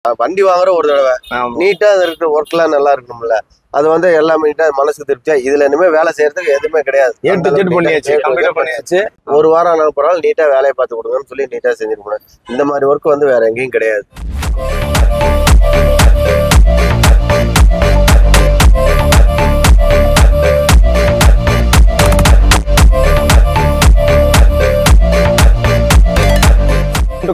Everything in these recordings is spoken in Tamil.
வண்டி வாங்குற ஒரு தடவை நீட்டா இருக்கிற ஒர்க்லாம் நல்லா இருக்கணும்ல. அது வந்து எல்லாமே நீட்டா மனசுக்கு திருப்தியா. இதுல இனிமே வேலை செய்யறதுக்கு எதுவுமே கிடையாது. பண்ணியாச்சு. ஒரு வாரம் ஆனாலும் பரவாயில்ல, நீட்டா வேலையை பார்த்து கொடுங்கன்னு சொல்லி நீட்டா செஞ்சிருக்கணும். இந்த மாதிரி ஒர்க் வந்து வேற எங்கேயும் கிடையாது.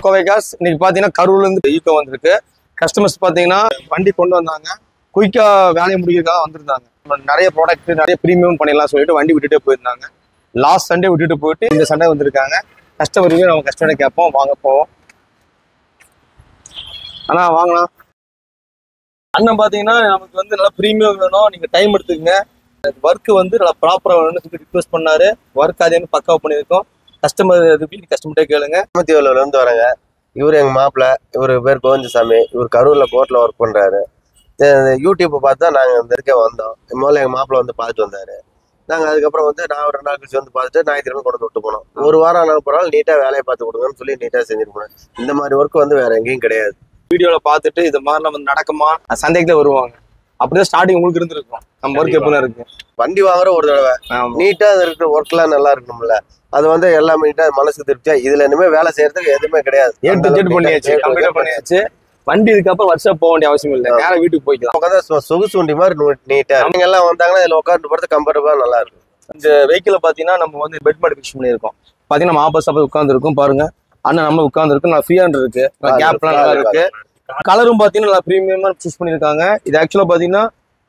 கோவை காஸ் இன்னைக்கு பாத்தீங்கன்னா கரூர்ல இருந்து ஈக்கோ வந்திருக்கு. கஸ்டமர்ஸ் பாத்தீங்கன்னா வண்டி கொண்டு வந்தாங்க, குயிக்கா வேலையை முடிக்கிறதுக்காக வந்திருந்தாங்க. நிறைய ப்ராடக்ட் நிறைய ப்ரீமியம் பண்ணிடலாம் சொல்லிட்டு வண்டி விட்டுட்டே போயிருந்தாங்க. லாஸ்ட் சண்டே விட்டுட்டு போயிட்டு இந்த சண்டே வந்திருக்காங்க. கஸ்டமருக்கு நம்ம கஸ்டமரை கேட்போம், வாங்க போவோம். ஆனா வாங்கலாம். அண்ணன் பாத்தீங்கன்னா நமக்கு வந்து நல்லா ப்ரீமியம் வேணும், நீங்க டைம் எடுத்துக்கங்க, ஒர்க் வந்து நல்லா ப்ராப்பரா வேணும்னு சொல்லி ரிக்வெஸ்ட் பண்ணாரு. ஒர்க் அதே மாதிரி பக்காவா பண்ணியிருக்கோம். கஸ்டமர் கஸ்டமர்கிட்டே கேளுங்க. இருந்து வராங்க. இவரு எங்க மாப்பிள்ள, இவரு பேர் கோவிந்தசாமி. இவர் கரூர்ல கோர்ட்ல ஒர்க் பண்றாரு. யூடியூப் பார்த்து தான் நாங்க இந்த இருக்க வந்தோம். முதல்ல எங்க மாப்பிள்ள வந்து பார்த்துட்டு வந்தாரு. நாங்க அதுக்கப்புறம் வந்து நான் ஒரு 2 நாள் கழிச்சு வந்து பார்த்துட்டு ஞாயிற்றுக்கிழமை கொண்டு வந்து விட்டு போனோம். ஒரு வாரம் ஆனாலும் பரவாயில்ல, நீட்டா வேலையை பார்த்து கொடுங்கன்னு சொல்லி நீட்டா செஞ்சிருக்கணும். இந்த மாதிரி ஒர்க் வந்து வேற எங்கேயும் கிடையாது. வீடியோல பார்த்துட்டு இது மாதிரிலாம் வந்து நடக்குமா, சந்தைக்கு வருவாங்க. அப்படிதான் ஸ்டார்டிங் உங்களுக்கு இருந்திருக்கும். நம்ம ஒர்க் எப்படிலாம் இருக்கு. வண்டி வாங்குற ஒரு தடவை நீட்டா இருக்கிற ஒர்க்லாம் நல்லா இருக்கணும்ல. அது வந்து எல்லாமே நீட்டா மனசுக்கு திருப்தியா. இதுல இனிமே வேலை செய்யறதுக்கு எதுவுமே கிடையாது. பண்ணியாச்சு. வண்டி இதுக்கப்புறம் வருஷம் போக வேண்டிய அவசியம் இல்லை, நேரம் வீட்டுக்கு போய்க்கலாம். உட்காந்து சொகுசு வண்டி மாதிரி நீட்டா. அவங்க எல்லாம் வந்தாங்கன்னா இதுல உட்காந்து போறது கம்ஃபர்டபுளா நல்லா இருக்கும். இந்த வெஹிக்கிளை பாத்தீங்கன்னா நம்ம வந்து பெட் மாடி ஃபிக்ஸ் பண்ணியிருக்கோம். பாத்தீங்கன்னா நம்ம ஆப்போசிட் உட்காந்து இருக்கும் பாருங்க. அண்ணன் நம்ம உட்காந்து இருக்கு, நான் ஃப்ரீயா இருக்கு, கேப்லாம் நல்லா இருக்கு. கலரும் பாத்தீங்கன்னா நல்லா ப்ரீமியமா சூஸ் பண்ணிருக்காங்க. இது ஆக்சுவலா பாத்தீங்கன்னா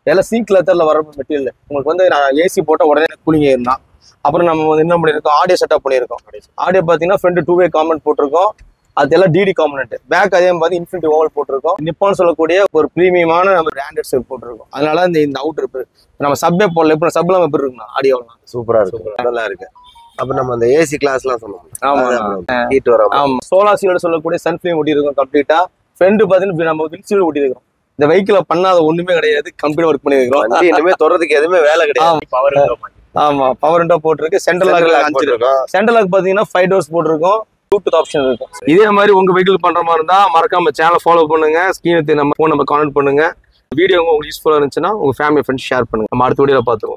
எல்லாம் சிங்க் லெதர்ல வர மெட்டீரியல். உங்களுக்கு வந்து நான் ஏசி போட்ட உடனே கூலிங் இருந்தான். அப்புறம் நம்ம வந்து என்ன பண்ணிருக்கோம், ஆடியோ செட்டப் பண்ணிருக்கோம். ஆடியோ பாத்தீங்கன்னா ஃப்ரண்ட் 2-வே காம்பனன்ட் போட்டிருக்கோம். அது எல்லாம் டிடி காம்பனன்ட். பேக் அதே மாதிரி இன்ஃபினிட்டி ஓவல் போட்டிருக்கோம். நிப்பான் சொல்லக்கூடிய ஒரு ப்ரீமியமான நம்ம பிராண்டட் செட் போட்டிருக்கோம். அதனால இந்த அவுட் இருக்கு. நம்ம சப்பே போடல, இப்போ சப்லாம் எப்படி இருக்குன்னா ஆடியோலாம் சூப்பரா இருக்கு, நல்லா இருக்கு. அப்ப நம்ம அந்த ஏசி கிளாஸ் எல்லாம் சொன்னோம். ஆமா, சோலாசியோட சொல்லக்கூடிய சன்ஃபிளேம் ஒட்டி இருக்கும் கம்ப்ளீட்டா. ஃப்ரண்ட் பாத்தீங்கன்னா நம்ம விண்ட்ஷீல்ட் ஒட்டி இருக்கிறோம். இந்த வெஹிக்கிள பண்ணாத ஒண்ணுமே கிடையாது, கம்ப்ளீட் ஒர்க் பண்ணிருக்கோம். இனிமே தொடறதுக்கு எதுவுமே வேலை கிடையாது. ஆமா, பவர் விண்டோ போட்டிருக்கு. சென்ட்ரல் லாக் பாத்தீங்கன்னா 5 doors போட்டிருக்கோம். ப்ளூடூத் ஆப்ஷன் இருக்கும். இதே மாதிரி உங்க வெஹிக்கிள் பண்ற மாதிரி இருந்தா மறக்காம சேனல் ஃபாலோ பண்ணுங்க. ஸ்கிரீனுக்கு நம்ம ஃபோன் நம்பர் கான்டாக்ட் பண்ணுங்க. வீடியோ உங்களுக்கு யூஸ்ஃபுல்லா இருந்துச்சுன்னா உங்க ஃபேமிலி ஃப்ரெண்ட்ஸ் ஷேர் பண்ணுங்க. நம்ம அடுத்த வீடியோல பாத்துருவோம்.